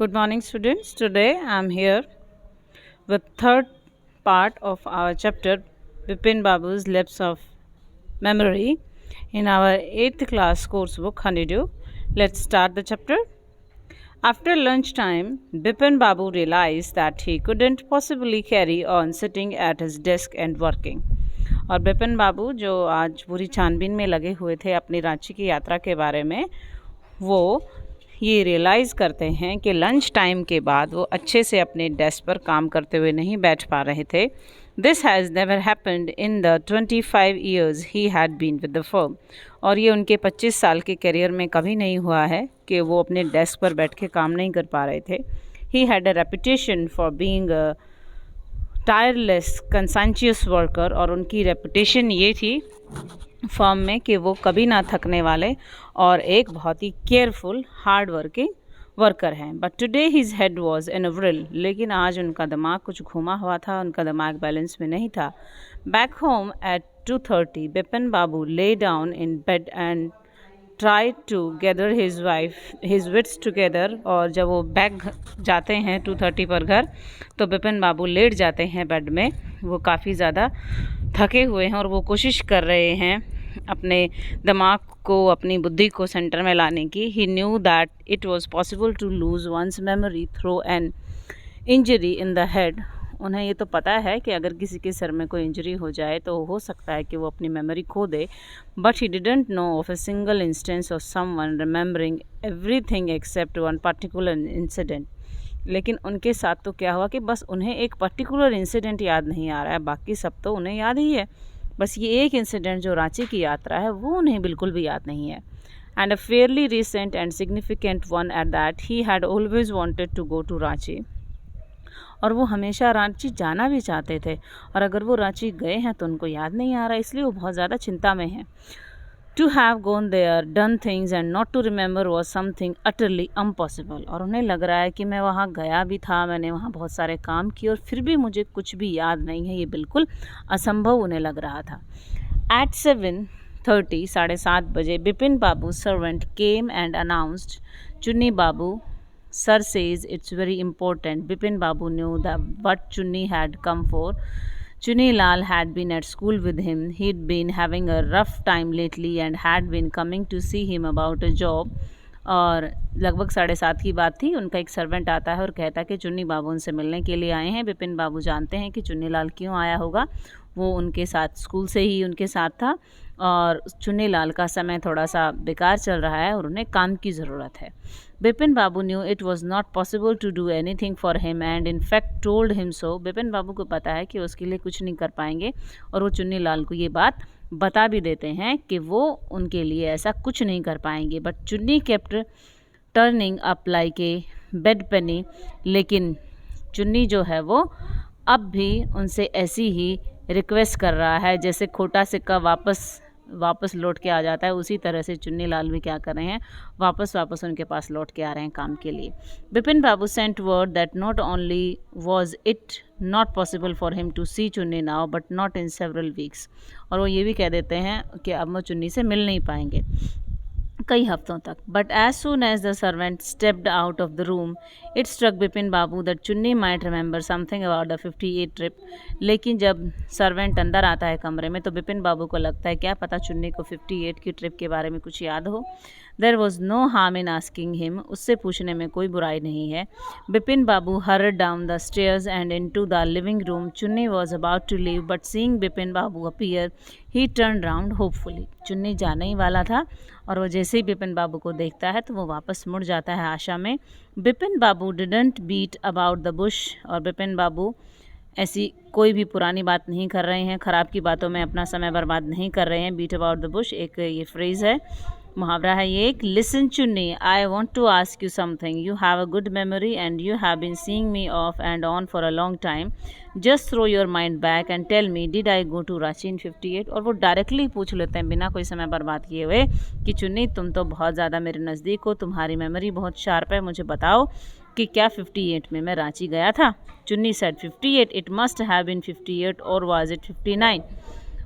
Good morning, students. Today I am here with third part of our chapter Bipin Babu's Lapse of Memory in our 8th class course book Honeydew. Let's start the chapter. After lunchtime, Bipin Babu realized that he couldn't possibly carry on sitting at his desk and working. और बिपिन बाबू जो आज पूरी छानबीन में लगे हुए थे अपनी रांची की यात्रा के बारे में, वो ये रियलाइज़ करते हैं कि लंच टाइम के बाद वो अच्छे से अपने डेस्क पर काम करते हुए नहीं बैठ पा रहे थे. This has never happened in the 25 years he had been with the firm. और ये उनके 25 साल के करियर में कभी नहीं हुआ है कि वो अपने डेस्क पर बैठ के काम नहीं कर पा रहे थे. He had a reputation for being tireless कंसेंशियस worker, और उनकी रेपुटेशन ये थी फर्म में कि वो कभी ना थकने वाले और एक बहुत ही केयरफुल हार्ड वर्किंग वर्कर हैं. But today his head was in अ व्रिल. लेकिन आज उनका दिमाग कुछ घुमा हुआ था, उनका दिमाग बैलेंस में नहीं था. Back home at 2:30 Bipin Babu lay down in bed and try to gather his wits together. और जब वो बैग जाते हैं 2:30 पर घर, तो बिपिन बाबू लेट जाते हैं बेड में. वो काफ़ी ज़्यादा थके हुए हैं और वो कोशिश कर रहे हैं अपने दिमाग को, अपनी बुद्धि को सेंटर में लाने की. He knew that it was possible to lose one's memory through an injury in the head. उन्हें ये तो पता है कि अगर किसी के सर में कोई इंजरी हो जाए तो हो सकता है कि वो अपनी मेमोरी खो दे. But he didn't know of a single instance of someone remembering everything except one particular incident. लेकिन उनके साथ तो क्या हुआ कि बस उन्हें एक पर्टिकुलर इंसिडेंट याद नहीं आ रहा है, बाकी सब तो उन्हें याद ही है. बस ये एक इंसिडेंट जो रांची की यात्रा है वो उन्हें बिल्कुल भी याद नहीं है. And a fairly recent and significant one at that. He had always wanted to go to Ranchi. और वो हमेशा रांची जाना भी चाहते थे, और अगर वो रांची गए हैं तो उनको याद नहीं आ रहा, इसलिए वो बहुत ज़्यादा चिंता में हैं. To have gone there, done things and not to remember was something utterly impossible. और उन्हें लग रहा है कि मैं वहाँ गया भी था, मैंने वहाँ बहुत सारे काम किए और फिर भी मुझे कुछ भी याद नहीं है. ये बिल्कुल असंभव उन्हें लग रहा था. At 7:30 7:30 Bipin Babu servant came and announced, Chunni Babu, sir says it's very important. Bipin Babu knew that what Chunni had come for. Chunni Lal had been at school with him. He'd been having a rough time lately and had been coming to see him about a job. और लगभग 7:30 की बात थी. उनका एक servant आता है और कहता है कि चुन्नी बाबू उनसे मिलने के लिए आए हैं. बिपिन बाबू जानते हैं कि चुन्नी लाल क्यों आया होगा. वो उनके साथ स्कूल से ही उनके साथ था और चुन्नी लाल का समय थोड़ा सा बेकार चल रहा है और उन्हें काम की ज़रूरत है. Bipin Babu knew it was not possible to do anything for him and in fact told him so. Bipin Babu को पता है कि उसके लिए कुछ नहीं कर पाएंगे और वो चुन्नी लाल को ये बात बता भी देते हैं कि वो उनके लिए ऐसा कुछ नहीं कर पाएंगे. But Chunni kept turning up like a bad penny. लेकिन चुन्नी जो है वो अब भी उनसे ऐसी ही रिक्वेस्ट कर रहा है जैसे खोटा सिक्का वापस लौट के आ जाता है. उसी तरह से चुन्नी लाल भी क्या कर रहे हैं, वापस उनके पास लौट के आ रहे हैं काम के लिए. Bipin Babu sent word that not only was it not possible for him to see Chunni now but not in several weeks. और वो ये भी कह देते हैं कि अब वो चुन्नी से मिल नहीं पाएंगे कई हफ्तों तक. But as soon as the servant stepped out of the room it struck Bipin Babu that Chunni might remember something about the 58 trip. लेकिन जब सर्वेंट अंदर आता है कमरे में तो बिपिन बाबू को लगता है क्या पता चुन्नी को 58 की ट्रिप के बारे में कुछ याद हो. There was no harm in asking him. उससे पूछने में कोई बुराई नहीं है. Bipin Babu hurried down the stairs and into the living room. Chunni was about to leave but seeing Bipin Babu appear he turn round hopefully. Chunni जाने ही वाला था और वो जैसे ही बिपिन बाबू को देखता है तो वो वापस मुड़ जाता है आशा में. Bipin Babu didn't beat about the bush. और बिपिन बाबू ऐसी कोई भी पुरानी बात नहीं कर रहे हैं, ख़राब की बातों में अपना समय बर्बाद नहीं कर रहे हैं. बीट अबाउट द बुश एक ये फ्रेज़ है, मुहावरा है ये एक. Listen Chunni, I want to ask you something. You have a good memory and you have been seeing me off and on for a long time. Just throw your mind back and tell me did I go to Ranchi in 58. और वो directly पूछ लेते हैं बिना कोई समय बर्बाद किए हुए कि चुन्नी तुम तो बहुत ज़्यादा मेरे नज़दीक हो, तुम्हारी मेमोरी बहुत शार्प है, मुझे बताओ कि क्या 58 में मैं रांची गया था. Chunni said 58. It must have been 58 और वाज इट 59.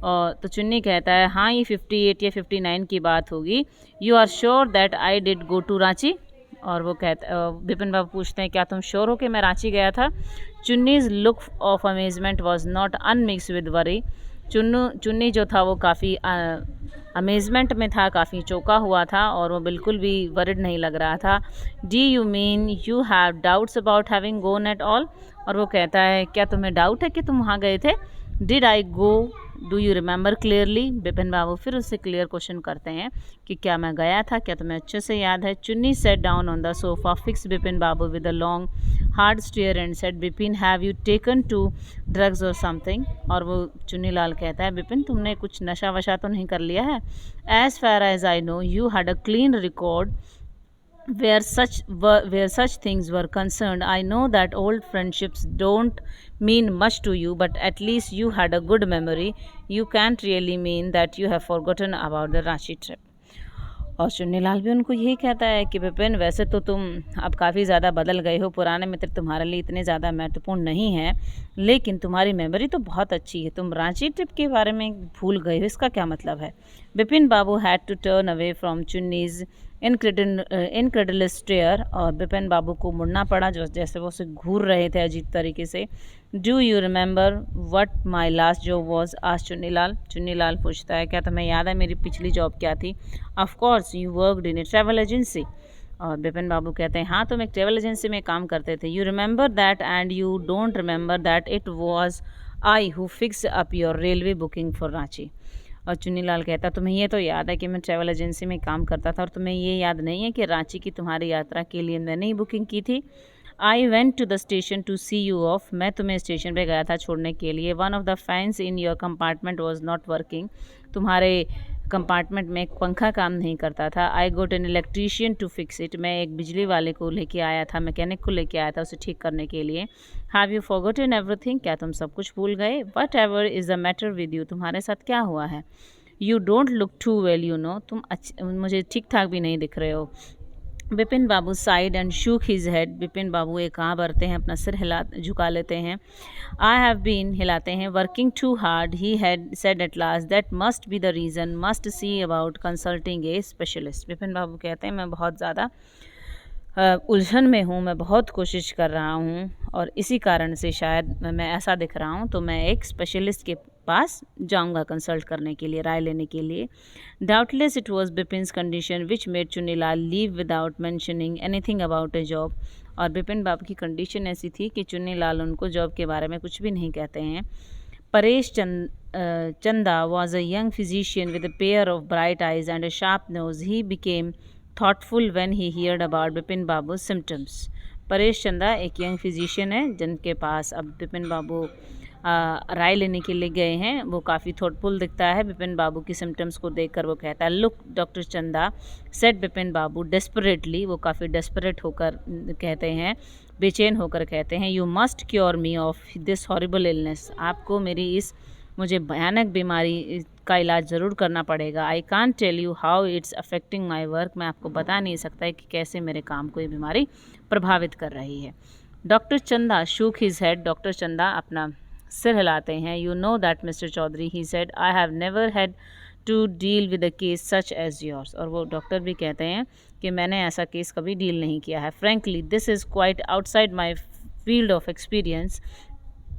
और तो चुन्नी कहता है हाँ ये 58 या 59 की बात होगी. You are sure that I did go to Ranchi. और वो बिपिन बाबू पूछते हैं क्या तुम श्योर हो कि मैं रांची गया था? Chunni's look of amazement was not unmixed with worry. Chunni जो था वो काफ़ी अमेजमेंट में था, काफ़ी चौंका हुआ था और वो बिल्कुल भी वरिड नहीं लग रहा था। Do you mean you have doubts about having gone at all? और वो कहता है क्या तुम्हें डाउट है कि तुम वहाँ गए थे? Did I go? Do you remember clearly? Bipin Babu फिर उससे क्लियर क्वेश्चन करते हैं कि क्या मैं गया था, क्या तुम्हें अच्छे से याद है? Chunni sat down on the sofa, fixed Bipin Babu with a long hard stare and said Bipin have you taken to drugs और समथिंग? और वो चुन्नी लाल कहता है बिपिन तुमने कुछ नशा वशा तो नहीं कर लिया है? As far as I know you had a clean record where such things were concerned. I know that old friendships don't mean much to you, but at least you had a good memory. You can't really mean that you have forgotten about the Ranchi trip. और चुन्नीलाल भी उनको यही कहता है कि विपिन वैसे तो तुम अब काफ़ी ज़्यादा बदल गए हो, पुराने मित्र तुम्हारे लिए इतने ज़्यादा महत्वपूर्ण नहीं हैं, लेकिन तुम्हारी मेमोरी तो बहुत अच्छी है, तुम रांची ट्रिप के बारे में भूल गए हो, इसका क्या मतलब है? Bipin Babu had to turn away from Chunni's incredulous stare. और बिपिन बाबू को मुड़ना पड़ा, जो जैसे वो उसे घूर रहे थे अजीब तरीके से। Do you remember what my last job was? आज चुन्नीलाल पूछता है क्या तुम्हें याद है मेरी पिछली जॉब क्या थी? Of course you worked in A travel agency. और बिपिन बाबू कहते हैं हाँ तुम एक ट्रैवल एजेंसी में काम करते थे। You remember that and you don't remember that it was I who fix up your railway booking for Ranchi. और चुन्नीलाल कहता तुम्हें ये तो याद है कि मैं ट्रैवल एजेंसी में काम करता था और तुम्हें ये याद नहीं है कि रांची की तुम्हारी यात्रा के लिए मैंने ही बुकिंग की थी? I went to the station to see you off. मैं तुम्हें स्टेशन पे गया था छोड़ने के लिए। One of the fans in your compartment was not working. तुम्हारे कंपार्टमेंट में एक पंखा काम नहीं करता था। I got an electrician to fix it. मैं एक बिजली वाले को लेके आया था, मैकेनिक को लेके आया था उसे ठीक करने के लिए। Have you forgotten everything? क्या तुम सब कुछ भूल गए? Whatever is the matter with you? तुम्हारे साथ क्या हुआ है? You don't look too well you know. तुम मुझे ठीक ठाक भी नहीं दिख रहे हो। Bipin Babu sighed and shook his head. Bipin Babu एक कहाँ भरते हैं, अपना सिर झुका लेते हैं। आई हैव बीन हिलाते हैं। Working too hard he had said at last that must be the reason, must see about consulting a specialist. Bipin Babu कहते हैं मैं बहुत ज़्यादा उलझन में हूँ, मैं बहुत कोशिश कर रहा हूँ और इसी कारण से शायद मैं ऐसा दिख रहा हूँ, तो मैं एक स्पेशलिस्ट के पास जाऊंगा कंसल्ट करने के लिए, राय लेने के लिए। Doubtless it was Bipin's condition which made Chunnilal leave without mentioning anything about a job. और बिपिन बाबू की कंडीशन ऐसी थी कि चुन्नीलाल उनको जॉब के बारे में कुछ भी नहीं कहते हैं। Paresh Chanda was a young physician with a pair of bright eyes and a sharp nose. He became thoughtful when he heard about Bipin Babu symptoms। Paresh Chanda एक यंग फिजिशियन है जिनके पास अब बिपिन बाबू राय लेने के लिए गए हैं। वो काफ़ी थॉटफुल दिखता है बिपिन बाबू की सिम्टम्स को देखकर। वो कहता है लुक डॉक्टर चंदा, सेड बिपिन बाबू डेस्परेटली। वो काफ़ी डेस्परेट होकर कहते हैं, बेचैन होकर कहते हैं, you must cure me of this horrible illness. आपको मेरी इस मुझे भयानक बीमारी का इलाज ज़रूर करना पड़ेगा। I can't tell you how it's affecting my work. मैं आपको बता नहीं सकता है कि कैसे मेरे काम को ये बीमारी प्रभावित कर रही है। डॉक्टर चंदा शूक हिज हेड। डॉक्टर चंदा अपना सिर हिलाते हैं। You know that mister Chaudhary, he said, I have never had to deal with a case such as yours. और वो डॉक्टर भी कहते हैं कि मैंने ऐसा केस कभी डील नहीं किया है। Frankly this is quite outside my field of experience,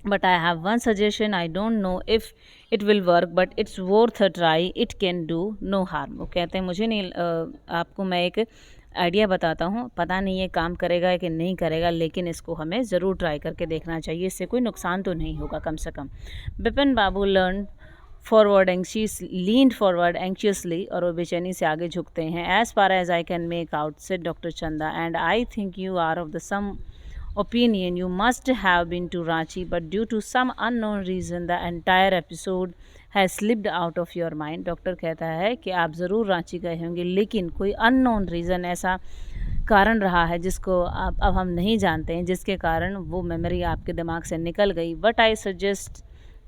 but I have one suggestion. I don't know if it will work, but it's worth a try. It can do no harm। वो कहते हैं मुझे नहीं आपको मैं एक idea बताता हूँ, पता नहीं ये काम करेगा कि नहीं करेगा, लेकिन इसको हमें ज़रूर ट्राई करके देखना चाहिए, इससे कोई नुकसान तो नहीं होगा कम से कम। Bipin Babu leaned forward anxiously. और वो बेचैनी से आगे झुकते हैं। As far as I can make out said doctor Chanda, and I think you are of the same opinion you must have been to Ranchi, but due to some unknown reason the entire episode has slipped out of your mind। Doctor कहता है कि आप ज़रूर रांची गए होंगे, लेकिन कोई unknown reason, ऐसा कारण रहा है जिसको अब हम नहीं जानते हैं, जिसके कारण वो मेमोरी आपके दिमाग से निकल गई। What I suggest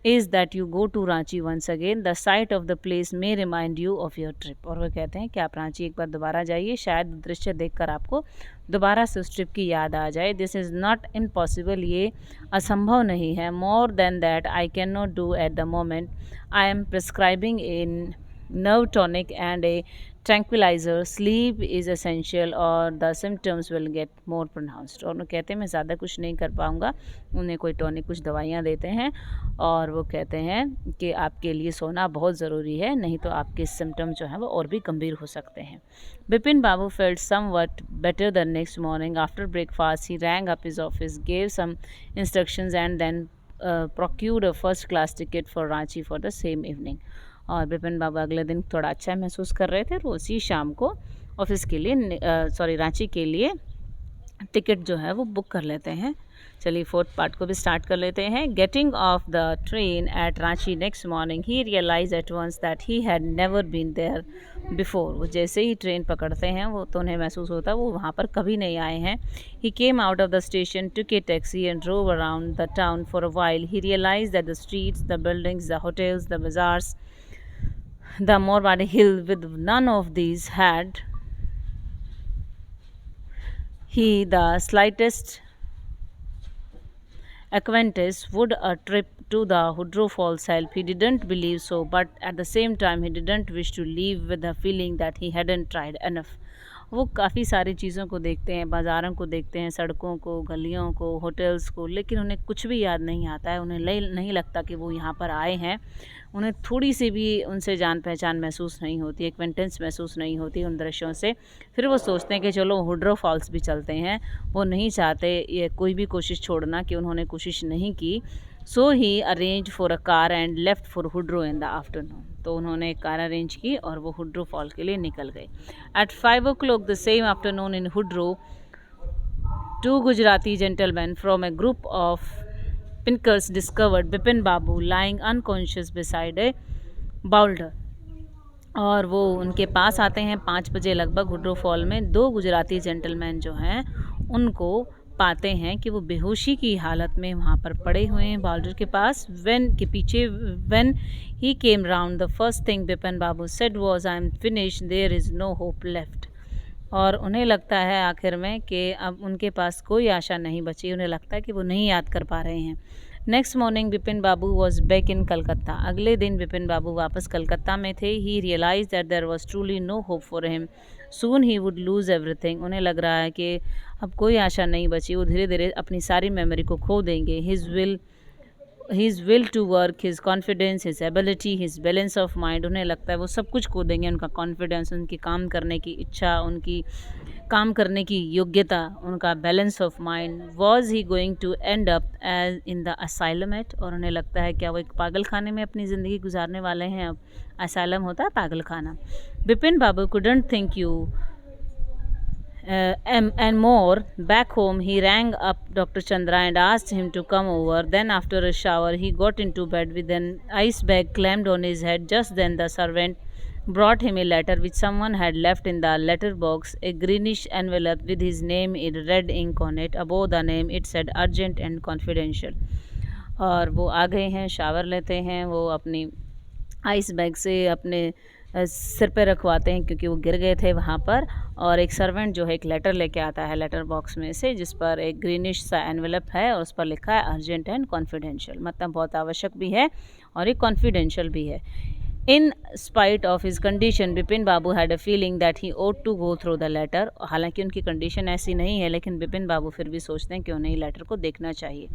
is that you go to Ranchi once again. The sight of the place may remind you of your trip। और वो कहते हैं कि आप रांची एक बार दोबारा जाइए, शायद दृश्य देखकर आपको दोबारा से उस ट्रिप की याद आ जाए। दिस इज़ नॉट इम्पॉसिबल, ये असंभव नहीं है। More than that I can not do at the moment. I am prescribing a nerve tonic and A tranquilizer, sleep is essential or the symptoms will get more pronounced। और वो कहते हैं मैं ज़्यादा कुछ नहीं कर पाऊँगा, उन्हें कोई टॉनिक कुछ दवाइयाँ देते हैं और वो कहते हैं कि आपके लिए सोना बहुत ज़रूरी है, नहीं तो आपके सिम्टम जो हैं वो और भी गंभीर हो सकते हैं। बिपिन बाबू felt somewhat better the next morning. After breakfast, he rang up his office, gave some instructions and then procured a first class ticket for Ranchi for the same evening। और बिपिन बाबू अगले दिन थोड़ा अच्छा महसूस कर रहे थे, रोज़ ही शाम को ऑफिस के लिए रांची के लिए टिकट जो है वो बुक कर लेते हैं। चलिए फोर्थ पार्ट को भी स्टार्ट कर लेते हैं। Getting off the train at Ranchi next morning he realise at once that he had never been there before. वो जैसे ही ट्रेन पकड़ते हैं वो तो उन्हें महसूस होता है वो वहाँ पर कभी नहीं आए हैं। He came out of the station, took a taxi and drove around the town for a while. He realize that the streets, the buildings, the hotels, the bazaars, the Morwadi hill, with none of these had he the slightest acquaintance. Would a trip to the Hudro Falls help? He didn't believe so, but at the same time he didn't wish to leave with the feeling that he hadn't tried enough। वो काफ़ी सारी चीज़ों को देखते हैं, बाज़ारों को देखते हैं, सड़कों को, गलियों को, होटल्स को, लेकिन उन्हें कुछ भी याद नहीं आता है। उन्हें नहीं लगता कि वो यहाँ पर आए हैं। उन्हें थोड़ी सी भी उनसे जान पहचान महसूस नहीं होती, एक्वेंटेंस महसूस नहीं होती उन दृश्यों से। फिर वो सोचते हैं कि चलो हुड्रो फॉल्स भी चलते हैं। वो नहीं चाहते ये कोई भी कोशिश छोड़ना कि उन्होंने कोशिश नहीं की। So he arrange for a car and left for Hundru in the afternoon. तो उन्होंने एक कार अरेंज की और वो हुड्रो फॉल के लिए निकल गए। At 5 o'clock the same afternoon in Hundru, 2 Gujarati gentlemen from a group of pickers discovered Bipin Babu lying unconscious beside a boulder। और वो उनके पास आते हैं 5 बजे लगभग हुड्रो फॉल में। 2 गुजराती जेंटलमैन जो हैं उनको पाते हैं कि वो बेहोशी की हालत में वहाँ पर पड़े हुए हैं बाउल्डर के पास। वेन के पीछे when he came round the first thing Bipin Babu said was I am finish, there is no hope left. और उन्हें लगता है आखिर में कि अब उनके पास कोई आशा नहीं बची। उन्हें लगता है कि वो नहीं याद कर पा रहे हैं। Next morning Bipin Babu was back in Calcutta. अगले दिन बिपिन बाबू वापस कलकत्ता में थे। He realize that there was truly no hope for him, soon he would lose everything. उन्हें लग रहा है कि अब कोई आशा नहीं बची, वो धीरे धीरे अपनी सारी मेमोरी को खो देंगे। His will to work, his confidence, his ability, his balance of mind. उन्हें लगता है वो सब कुछ खो देंगे, उनका कॉन्फिडेंस, उनकी काम करने की इच्छा, उनकी काम करने की योग्यता, उनका balance of mind. Was he going to end up as in the asylum at. और उन्हें लगता है क्या वो एक पागल खाने में अपनी ज़िंदगी गुजारने वाले हैं अब। असाइलम होता है पागल खाना। Bipin Babu couldn't think you and more. Back home, he rang up Dr. Chandra and asked him to come over. Then, after a shower, he got into bed with an ice bag clamped on his head. Just then, the servant brought him a letter which someone had left in the letter box, a greenish envelope with his name in red ink on it. Above the name, it said urgent and confidential। और वो आ गए हैं, shower लेते हैं, वो अपनी ice bag से अपने सिर पे रखवाते हैं क्योंकि वो गिर गए थे वहाँ पर। और एक सर्वेंट जो है एक लेटर लेके आता है लेटर बॉक्स में से, जिस पर एक ग्रीनिश सा एनवेलप है और उस पर लिखा है अर्जेंट एंड कॉन्फिडेंशियल। मतलब बहुत आवश्यक भी है और एक कॉन्फिडेंशियल भी है। In spite of his condition Bipin Babu had a feeling that he ought to go through the letter. हालांकि उनकी कंडीशन ऐसी नहीं है, लेकिन बिपिन बाबू फिर भी सोचते हैं कि उन्हें लेटर को देखना चाहिए।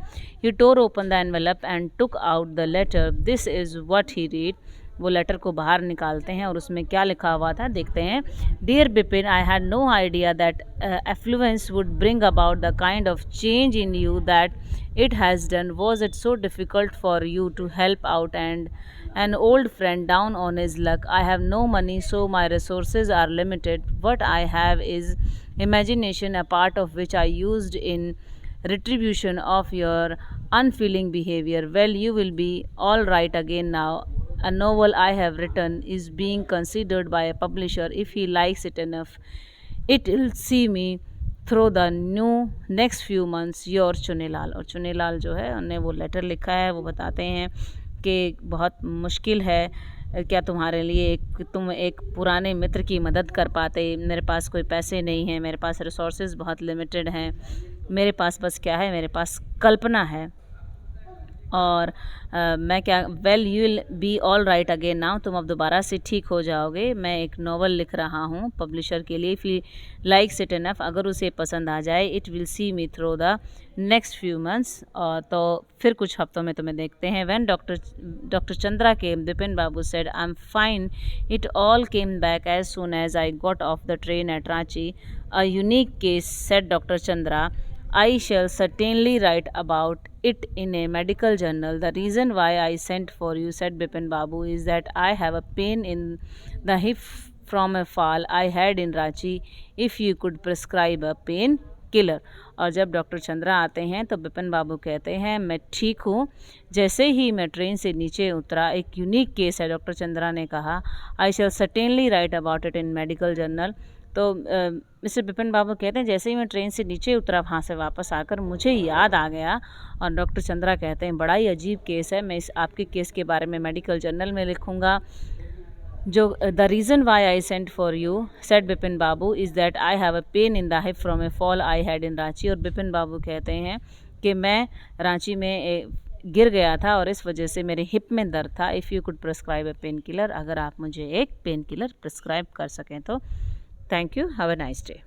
He tore open the envelope and took out the letter. This is what he read. वो लेटर को बाहर निकालते हैं और उसमें क्या लिखा हुआ था देखते हैं। Dear Bipin, I had no idea that affluence would bring about the kind of change in you that it has done. Was it so difficult for you to help out and an old friend down on his luck? I have no money, so my resources are limited. What I have is imagination, a part of which I used in retribution of your unfeeling behavior. Well, you will be all right again now. A novel I have written is being considered by a publisher. If he likes it enough, it will see me through the next few months. Your Chunilal. और चुनीलाल जो है उन्हें वो letter लिखा है। वो बताते हैं कि बहुत मुश्किल है, क्या तुम्हारे लिए तुम एक पुराने मित्र की मदद कर पाते। मेरे पास कोई पैसे नहीं हैं, मेरे पास रिसोर्सेज बहुत लिमिटेड हैं, मेरे पास बस क्या है, मेरे पास कल्पना है। और मैं क्या, well you will be all right again now, तुम अब दोबारा से ठीक हो जाओगे। मैं एक नॉवल लिख रहा हूँ पब्लिशर के लिए, if he likes it enough, अगर उसे पसंद आ जाए, it will see me through the next few months, और तो फिर कुछ हफ्तों में तुम्हें देखते हैं। When doctor Chandra came, Bipin Babu said, I am fine, it all came back as soon as I got off the train at Ranchi, a unique case, said doctor Chandra, I shall certainly write about it in a medical journal. The reason why I sent for you, said Bipin Babu, is that I have a pain in the hip from a fall I had in Ranchi. If you could prescribe a pain killer. और जब doctor Chandra आते हैं तो बिपिन बाबू कहते हैं, मैं ठीक हूँ। जैसे ही मैं ट्रेन से नीचे उतरा, एक यूनिक केस है, डॉक्टर चंद्रा ने कहा, I shall certainly write about it in medical journal. तो मिस्टर बिपिन बाबू कहते हैं, जैसे ही मैं ट्रेन से नीचे उतरा वहाँ से वापस आकर, मुझे याद आ गया। और डॉक्टर चंद्रा कहते हैं, बड़ा ही अजीब केस है, मैं इस आपके केस के बारे में मेडिकल जर्नल में लिखूँगा। जो the reason why I sent for you, said Bipin Babu, is that I have a pain in the hip from A fall I had in Ranchi. और बिपिन बाबू कहते हैं कि मैं रांची में गिर गया था और इस वजह से मेरे हिप में दर्द था। If you could prescribe A pain killer, अगर आप मुझे एक पेन किलर प्रिस्क्राइब कर सकें तो। Thank you, have a nice day.